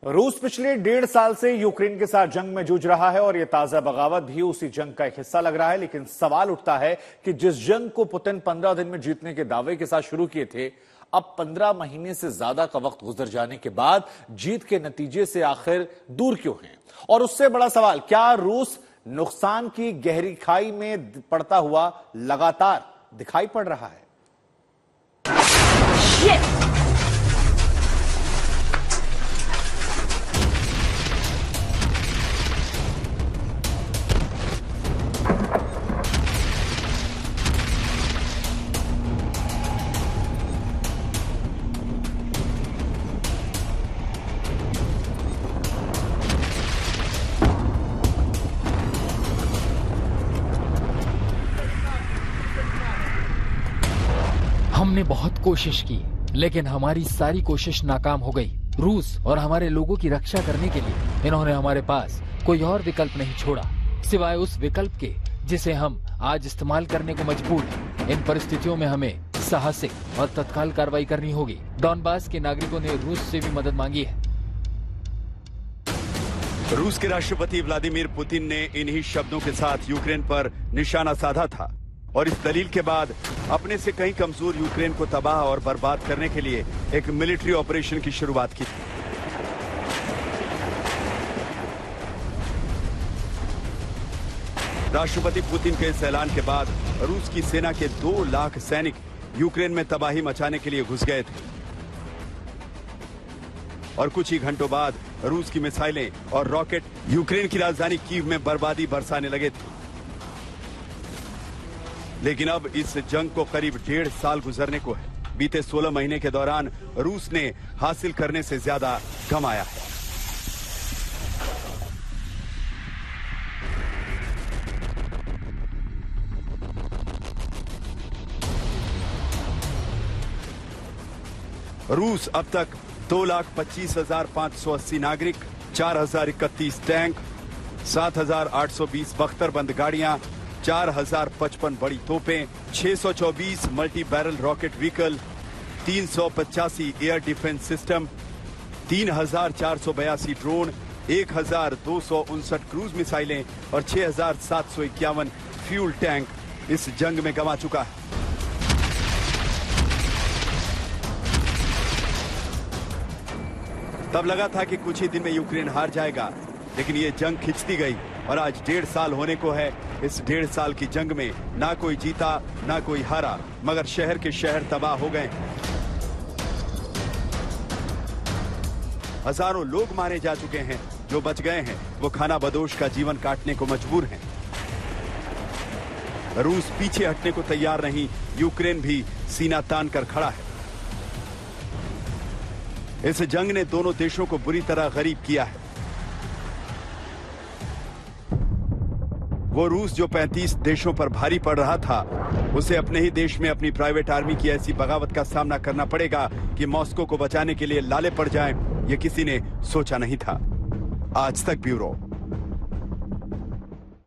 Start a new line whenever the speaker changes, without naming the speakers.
रूस पिछले 1.5 साल से यूक्रेन के साथ जंग में जूझ रहा है और यह ताजा बगावत भी उसी जंग का एक हिस्सा लग रहा है। लेकिन सवाल उठता है कि जिस जंग को पुतिन 15 दिन में जीतने के दावे के साथ शुरू किए थे, अब 15 महीने से ज्यादा का वक्त गुजर जाने के बाद जीत के नतीजे से आखिर दूर क्यों हैं? और उससे बड़ा सवाल, क्या रूस नुकसान की गहरी खाई में पड़ता हुआ लगातार दिखाई पड़ रहा है?
हमने बहुत कोशिश की, लेकिन हमारी सारी कोशिश नाकाम हो गई। रूस और हमारे लोगों की रक्षा करने के लिए इन्होंने हमारे पास कोई और विकल्प नहीं छोड़ा सिवाय उस विकल्प के जिसे हम आज इस्तेमाल करने को मजबूर हैं। इन परिस्थितियों में हमें साहसिक और तत्काल कार्रवाई करनी होगी। डॉनबास के नागरिकों ने रूस से भी मदद मांगी है।
रूस के राष्ट्रपति व्लादिमीर पुतिन ने इन्हीं शब्दों के साथ यूक्रेन पर निशाना साधा था और इस दलील के बाद अपने से कहीं कमजोर यूक्रेन को तबाह और बर्बाद करने के लिए एक मिलिट्री ऑपरेशन की शुरुआत की थी। राष्ट्रपति पुतिन के इस ऐलान के बाद रूस की सेना के 2 लाख सैनिक यूक्रेन में तबाही मचाने के लिए घुस गए थे और कुछ ही घंटों बाद रूस की मिसाइलें और रॉकेट यूक्रेन की राजधानी कीव में बर्बादी बरसाने लगे थे। लेकिन अब इस जंग को करीब 1.5 साल गुजरने को है। बीते 16 महीने के दौरान रूस ने हासिल करने से ज्यादा कमाया है। रूस अब तक 2,25,580 नागरिक, 4,031 टैंक, 7,820 बख्तरबंद गाड़ियां, 4,055 बड़ी तोपें, 624 multi barrel rocket vehicle, 385 air defence system, 3,482 drone, 1,259 cruise मिसाइलें और 6,751 फ्यूल टैंक इस जंग में गंवा चुका है। तब लगा था कि कुछ ही दिन में यूक्रेन हार जाएगा, लेकिन ये जंग खिंचती गई और आज 1.5 साल होने को है। इस 1.5 साल की जंग में ना कोई जीता ना कोई हारा, मगर शहर के शहर तबाह हो गए। हजारों लोग मारे जा चुके हैं। जो बच गए हैं वो खाना बदोश का जीवन काटने को मजबूर हैं। रूस पीछे हटने को तैयार नहीं, यूक्रेन भी सीना तान कर खड़ा है। इस जंग ने दोनों देशों को बुरी तरह गरीब किया है। वो रूस जो 35 देशों पर भारी पड़ रहा था, उसे अपने ही देश में अपनी प्राइवेट आर्मी की ऐसी बगावत का सामना करना पड़ेगा कि मॉस्को को बचाने के लिए लाले पड़ जाएं, ये किसी ने सोचा नहीं था। आज तक ब्यूरो।